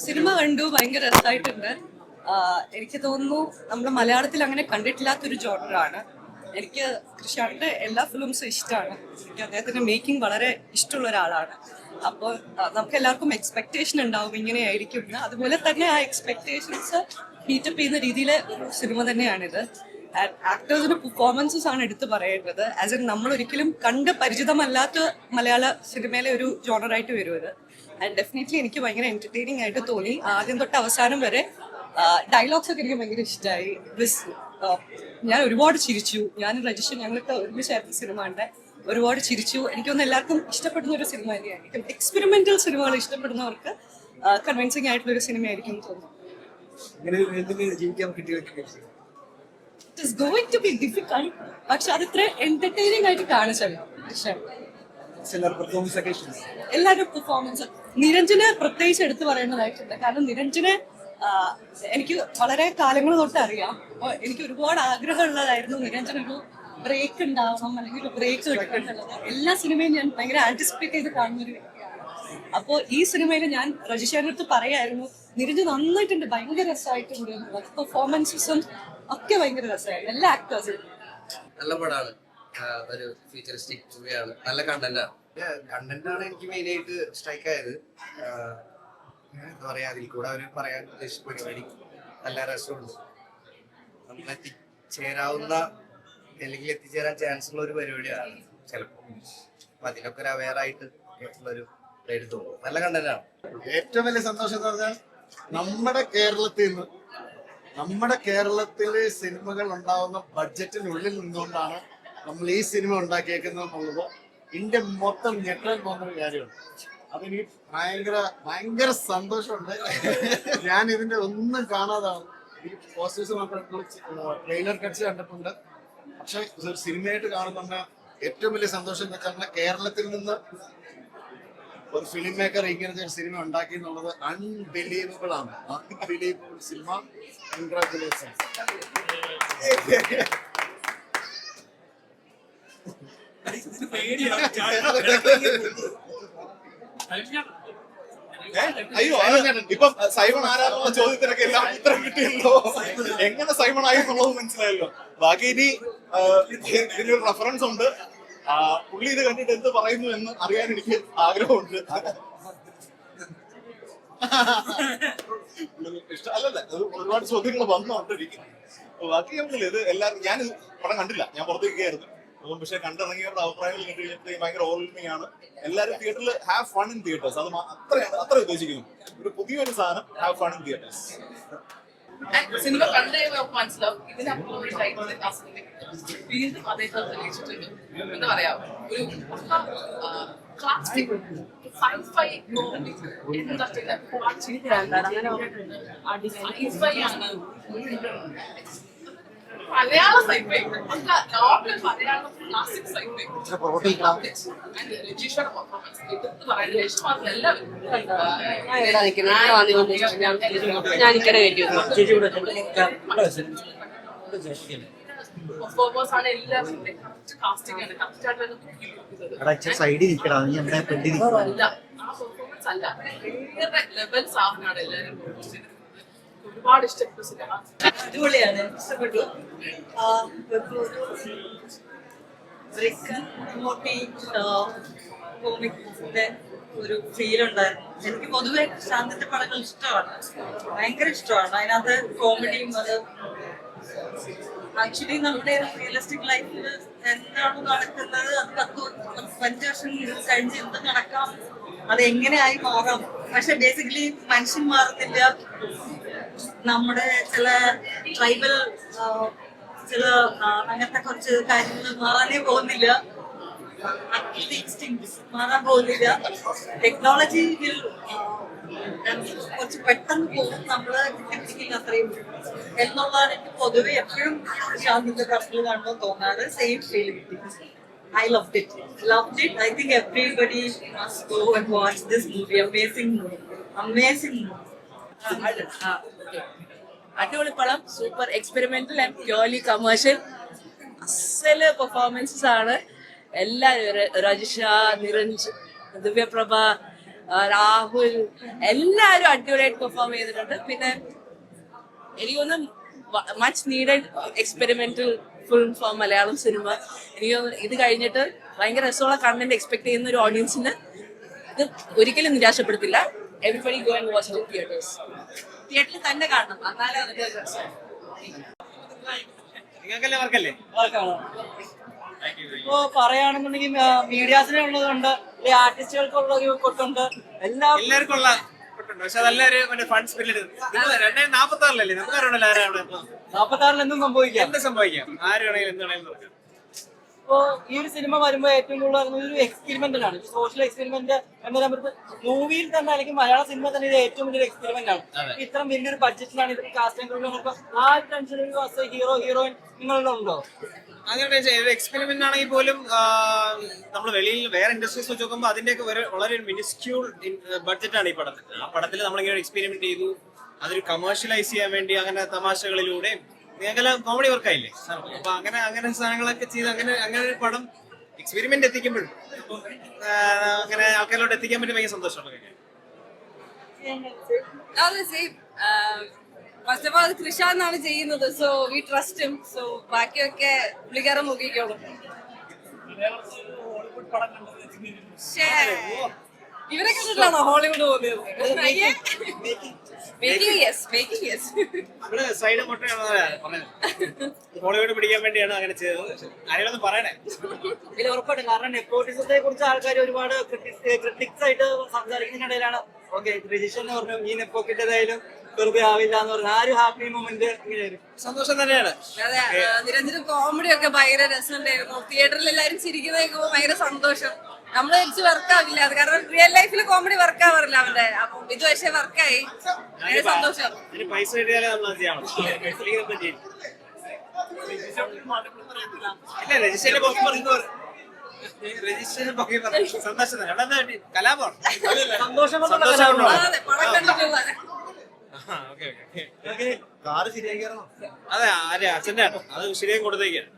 Cinema കണ്ടു, ഭയങ്കര രസമായിട്ടുണ്ട്. എനിക്ക് തോന്നുന്നു നമ്മൾ മലയാളത്തിൽ അങ്ങനെ കണ്ടിട്ടില്ലാത്തൊരു ജോണറാണ്. എനിക്ക് കൃഷ്ണന്റെ എല്ലാ ഫിലിംസും ഇഷ്ടമാണ്. എനിക്ക് അദ്ദേഹത്തിന്റെ മേക്കിംഗ് വളരെ ഇഷ്ടമുള്ള ഒരാളാണ്. അപ്പോൾ നമുക്ക് എല്ലാവർക്കും എക്സ്പെക്ടേഷൻ ഉണ്ടാവും ഇങ്ങനെയായിരിക്കും എന്ന്. അതുപോലെ തന്നെ ആ എക്സ്പെക്ടേഷൻസ് മീറ്റപ്പ് ചെയ്യുന്ന രീതിയിലെ ഒരു സിനിമ തന്നെയാണിത്. ആക്ടേഴ്സിന്റെ പെർഫോമൻസസ് ആണ് എടുത്തു പറയേണ്ടത്. ആസ് എൻ നമ്മൾ ഒരിക്കലും കണ്ട് പരിചിതമല്ലാത്ത മലയാള സിനിമയിലെ ഒരു ജോണറായിട്ട് വരും ഇത്. ആൻഡ് ഡെഫിനറ്റ്ലി എനിക്ക് ഭയങ്കര എന്റർടൈനിങ് ആയിട്ട് തോന്നി. ആദ്യം തൊട്ട് അവസാനം വരെ ഡയലോഗ്സ് ഒക്കെ എനിക്ക് ഭയങ്കര ഇഷ്ടമായി. ഞാൻ ഒരുപാട് ചിരിച്ചു. ഞാൻ രജിസ്റ്റർ ഞങ്ങൾക്ക് ഒരുമിച്ചായിരുന്നു സിനിമ കണ്ടെ. ഒരുപാട് ചിരിച്ചു. എനിക്കൊന്ന് എല്ലാവർക്കും ഇഷ്ടപ്പെടുന്ന ഒരു സിനിമ തന്നെയായിരിക്കും. എക്സ്പെരിമെന്റൽ സിനിമകൾ ഇഷ്ടപ്പെടുന്നവർക്ക് കൺവിൻസിംഗ് ആയിട്ടുള്ള ഒരു സിനിമയായിരിക്കും തോന്നുന്നു. It is going to be difficult, പക്ഷെ അത് ഇത്ര എന്റർടൈനിങ് ആയിട്ട് കാണിച്ചല്ലോ. എല്ലാവരും പെർഫോമൻസ്. നിരഞ്ജന് പ്രത്യേകിച്ച് എടുത്തു പറയേണ്ടതായിട്ടുണ്ട്. കാരണം നിരഞ്ജനെ എനിക്ക് വളരെ കാലങ്ങൾ തൊട്ട് അറിയാം. അപ്പോൾ എനിക്ക് ഒരുപാട് ആഗ്രഹമുള്ളതായിരുന്നു നിരഞ്ജനൊരു ബ്രേക്ക് ഉണ്ടാവണം, അല്ലെങ്കിൽ ഒരു ബ്രേക്ക് കിട്ടുന്നുള്ളത്. എല്ലാ സിനിമയും ഞാൻ ഭയങ്കര ആന്റിസിപ്പേറ്റ് ചെയ്ത് കാണുന്ന ഒരു വ്യക്തിയാണ്. അപ്പോൾ ഈ സിനിമയിൽ ഞാൻ രജിഷേറിന്റെ അടുത്ത് പറയായിരുന്നു, നിരഞ്ജൻ നന്നായിട്ടുണ്ട്, ഭയങ്കര രസമായിട്ടുണ്ട്. പെർഫോമൻസസും ഒക്കെ ഭയങ്കര രസമായിരുന്നു. എല്ലാ ആക്ടേഴ്സും നല്ല പടമാണ്. ഒരു ഫ്യൂച്ചറിസ്റ്റിക് മൂവിയാണ്. നല്ല കണ്ടന്റാണ്. കണ്ടന്റാണ് എനിക്ക് മെയിൻ ആയിട്ട് സ്ട്രൈക്ക് ആയത്. എന്താ പറയാ, അതിൽ കൂടെ അവര് പറയാൻ ഉദ്ദേശിച്ച പരിപാടി നല്ല രസമുണ്ട്. നമ്മൾ എത്തിച്ചേരാവുന്ന അല്ലെങ്കിൽ എത്തിച്ചേരാൻ ചാൻസ് ഉള്ള ഒരു പരിപാടിയാണ് ചിലപ്പോൾ. അപ്പൊ അതിനൊക്കെ ഒരു അവെയർ ആയിട്ട് ഉള്ളൊരു ഇതായിട്ട് തോന്നും. നല്ല കണ്ടന്റാണ്. ഏറ്റവും വലിയ സന്തോഷം എന്ന് പറഞ്ഞാൽ നമ്മുടെ കേരളത്തിലെ സിനിമകൾ ഉണ്ടാവുന്ന ബഡ്ജറ്റിനുള്ളിൽ നിന്നുകൊണ്ടാണ് നമ്മൾ ഈ സിനിമ ഉണ്ടാക്കിയേക്കുന്നത് എന്നുള്ളത് ഇന്ത്യ മൊത്തം ഞെട്ടാൻ പോകുന്ന കാര്യമാണ്. അതെനിക്ക് ഭയങ്കര സന്തോഷമുണ്ട്. ഞാൻ ഇതിന്റെ ഒന്നും കാണാതാണ് ഈ പോസ്റ്റേഴ്സ് മാത്രം ട്രെയിലർ കട്ട്സ് കണ്ടിട്ടുണ്ട്. പക്ഷെ ഇതൊരു സിനിമയായിട്ട് കാണുന്നുണ്ട്. ഏറ്റവും വലിയ സന്തോഷം എന്ന് വെച്ചാൽ കേരളത്തിൽ നിന്ന് ഒരു ഫിലിം മേക്കർ ഇങ്ങനത്തെ ഒരു സിനിമ ഉണ്ടാക്കി എന്നുള്ളത് അൺബിലീവബിൾ ആണ്. Unbelievable cinema. കൺഗ്രാറ്റുലേഷൻസ്. അയ്യോ, ഇപ്പം സൈമൺ ആരാന്നുള്ള ചോദ്യത്തിനൊക്കെ എല്ലാം ഉത്തരം കിട്ടിയല്ലോ. എങ്ങനെ സൈമൺ ആയി എന്നുള്ളത് മനസ്സിലായല്ലോ. ബാക്കി ഇനി ഇതിനൊരു റെഫറൻസ് ഉണ്ട്. പുള്ളി ഇത് കണ്ടിട്ട് എന്ത് പറയുന്നു എന്ന് അറിയാൻ എനിക്ക് ആഗ്രഹമുണ്ട്. അല്ലല്ല, ഒരുപാട് ചോദ്യങ്ങൾ വന്നുകൊണ്ടിരിക്കും. ബാക്കി നമുക്കില്ല. ഇത് എല്ലാവരും ഞാൻ പടം കണ്ടില്ല, ഞാൻ പുറത്തേക്കായിരുന്നു. പക്ഷെ കണ്ടിറങ്ങിയവരുടെ അഭിപ്രായങ്ങൾ കേട്ട് കഴിഞ്ഞപ്പോൾ ഭയങ്കര ഓർമ്മിംഗ് ആണ്. എല്ലാവരും തിയേറ്ററിൽ ഹാവ് ഫൺ ഇൻ തിയേറ്റേഴ്സ്. അത് അത്ര ഉദ്ദേശിക്കുന്നു. ഒരു പുതിയൊരു സാധനം, have fun in theatres. Cinema കണ്ടു നമുക്ക് മനസ്സിലാവും ഇതിനപ്പുറം വീണ്ടും അദ്ദേഹത്തെ തെളിയിച്ചിട്ടുണ്ട്. എന്താ പറയാ, ഒരു classic sci-fi Malayala sci-fi, normal Malayalam classic sci-fi. രജീഷയുടെ പെർഫോമൻസ് എടുത്ത് പറയാൻ ശേഷം അതെല്ലാവരും പെർഫോമേഴ്സ് ആണ്. എല്ലാവരും കാസ്റ്റിംഗ് ആണ്. പെർഫോമൻസ് അല്ല, വേറെ ലെവൽ സാധനമാണ് എല്ലാവരും ഒരുപാട് ഇഷ്ടപ്പെട്ടു സിനിമ. അടിപൊളിയാണ്, ഇഷ്ടപ്പെട്ടു. കോമിക്സിന്റെ ഒരു ഫീൽ ഉണ്ടായിരുന്നു. എനിക്ക് പൊതുവെ ശാന്തിന്റെ പടങ്ങൾ ഇഷ്ടമാണ്, ഭയങ്കര ഇഷ്ടമാണ്. അതിനകത്ത് കോമഡിയും അത് ആക്ച്വലി നമ്മുടെ റിയലിസ്റ്റിക് ലൈഫിൽ എന്താണ് നടക്കുന്നത്, അത് 5 വർഷം കഴിഞ്ഞ് എന്ത് നടക്കാം, അത് എങ്ങനെയായി മാറാം. പക്ഷെ ബേസിക്കലി മനുഷ്യൻ മാറുന്നില്ല. നമ്മുടെ ചില ട്രൈബൽ ചില അങ്ങനത്തെ കുറച്ച് കാര്യങ്ങൾ മാറാനേ പോകുന്നില്ല, മാറാൻ പോകുന്നില്ല. ടെക്നോളജി കുറച്ച് പെട്ടെന്ന് പോകും, നമ്മള് എത്തിക്കില്ല അത്രയും എന്നുള്ളതാണ് എനിക്ക് പൊതുവെ എപ്പോഴും ശാന്തിന്റെ പടങ്ങൾ കാണുമ്പോൾ തോന്നാറ്. സെയിം ഫീൽ കിട്ടി. I loved it. I think everybody must go and watch this movie. Amazing movie. അടിപൊളി പടം. Super experimental and purely commercial. അസല് പെർഫോമൻസസ് ആണ് എല്ലാവരും. രജിഷ, നിരഞ്ജ്, ദിവ്യപ്രഭ, രാഹുൽ എല്ലാവരും അടിപൊളിയായിട്ട് പെർഫോം ചെയ്തിട്ടുണ്ട്. പിന്നെ എനിക്കൊന്ന് much needed experimental film four Malayalam cinema. എനിക്ക് ഇത് കഴിഞ്ഞിട്ട് ഭയങ്കര രസമുള്ള കണ്ടന്റ് എക്സ്പെക്ട് ചെയ്യുന്ന ഒരു ഓഡിയൻസിന് ഇത് ഒരിക്കലും നിരാശപ്പെടുത്തില്ല. Everybody go and watch in theatres. തിയേറ്ററിൽ തന്നെ കാണണം, എന്നാലേ അതിന്റെ രസം. ഇപ്പോ പറയുകയാണെന്നുണ്ടെങ്കിൽ മീഡിയാസിനെ ഉള്ളതുകൊണ്ട് ആർട്ടിസ്റ്റുകൾക്കുള്ള കൊട്ടുണ്ട് എല്ലാവർക്കും ഉള്ള കൊട്ടുണ്ട്. പക്ഷെ അതെല്ലാവരും മറ്റേ ഫണ്ട് സ്പിരിറ്റ് 2046 നമുക്ക് അറിയണല്ലോ ആരാണ് 46 എന്തും സംഭവിക്കാം. എന്ത് സംഭവിക്കാം, ആര് വേണമെങ്കിലും എന്ത് വേണമെങ്കിലും പറയാം. ഇപ്പോ ഈ ഒരു സിനിമ വരുമ്പോ ഏറ്റവും കൂടുതൽ ഒരു എക്സ്പെരിമെന്റ് ആണ്, സോഷ്യൽ എക്സ്പെരിമെന്റ് എന്ന് പറയുമ്പോൾ മൂവിയിൽ തന്നെ അല്ലെങ്കിൽ മലയാള സിനിമ തന്നെ ഇത് ഏറ്റവും വലിയൊരു എക്സ്പെരിമെന്റ് ആണ്. ഇത്രയും വലിയൊരു ബഡ്ജറ്റിലാണ് ഇത് കാസ്റ്റിംഗ്. ആ ടെൻഷൻ ഹീറോ ഹീറോയിൻ നിങ്ങളുടെ ഉണ്ടോ? അങ്ങനെ എക്സ്പെരിമെന്റ് ആണെങ്കിൽ പോലും നമ്മൾ വെളിയിൽ വേറെ ഇൻഡസ്ട്രീസ് വെച്ച് നോക്കുമ്പോൾ അതിന്റെയൊക്കെ വളരെ മിനിസ്ക്യൂൾ ബഡ്ജറ്റാണ് ഈ പടത്തിൽ. ആ പടത്തിൽ നമ്മളിങ്ങനെ എക്സ്പെരിമെന്റ് ചെയ്തു, അതൊരു കമേഴ്ഷ്യലൈസ് ചെയ്യാൻ വേണ്ടി അങ്ങനെ തമാശകളിലൂടെ നിങ്ങൾക്കെല്ലാം കോമഡി വർക്കായില്ലേ. അപ്പൊ അങ്ങനെ സാധനങ്ങളൊക്കെ ചെയ്ത് അങ്ങനെ ഒരു പടം എക്സ്പെരിമെന്റ് എത്തിക്കുമ്പോഴും അങ്ങനെ ആൾക്കാരിലോട്ട് എത്തിക്കാൻ പറ്റി ഭയങ്കര സന്തോഷമുള്ള കാര്യം. ഫസ്റ്റ് ഓഫ് ഓൾ കൃഷാന്നാണ് ചെയ്യുന്നത്, so we trust him. So ബാക്കിയൊക്കെ പുള്ളിക്കാരൻ നോക്കിക്കോളും. ഇവരെ കണ്ടിട്ടാണോ ഹോളിവുഡ് പോകുന്നത്? ഇവിടെ സൈഡ് മുട്ടയാണ് പറഞ്ഞത്. ഹോളിവുഡ് പിടിക്കാൻ വേണ്ടിയാണ് അങ്ങനെ ചെയ്തത്. ആരെയൊന്നും പറയണേ. ഇതിൽ ഉറപ്പായിട്ടും, കാരണം നെപ്പോട്ടിസത്തെ കുറിച്ച് ആൾക്കാർ ഒരുപാട് ക്രിട്ടിക്സ് ആയിട്ട് സംസാരിക്കുന്നതിനിടയിലാണ് ഓക്കെ രജിഷൻ പറഞ്ഞു ഈ നെപ്പോക്കിന്റേതായാലും വെറുതെ ആവില്ല എന്ന് പറഞ്ഞു. ആ ഒരു ഹാപ്പി മൊമെന്റ് എങ്ങനെയായിരുന്നു? സന്തോഷം തന്നെയാണ്. അതെ, നിരഞ്ജന കോമഡി ഒക്കെ ഭയങ്കര രസമുണ്ടായിരുന്നു. തിയേറ്ററിൽ എല്ലാവരും ചിരിക്കുന്നതൊക്കെ ഭയങ്കര സന്തോഷം. നമ്മൾ തിരിച്ച് വർക്കാവില്ല, അത് കാരണം റിയൽ ലൈഫിൽ കോമഡി വർക്കാവാറില്ല അവന്റെ. അപ്പം ഇത് പക്ഷേ വർക്കായി, ഭയങ്കര സന്തോഷം. പൈസ കിട്ടിയാലേ നമ്മൾ ചെയ്യണം. ഇല്ല, രജിസ്റ്ററിന്റെ പൊക്കി പറഞ്ഞു. രജിസ്റ്ററിന്റെ പൊക്കി പറഞ്ഞു. സന്തോഷം തന്നെ. അവിടെ എന്താ കലാപമാണ്. സന്തോഷം അതെ, പടം കണ്ടിട്ടുള്ള കാറ് ശരിയാക്കിയാണോ? അതെ, അച്ഛൻ്റെ അത് ശരിയായി കൊടുത്തേക്കാണ്.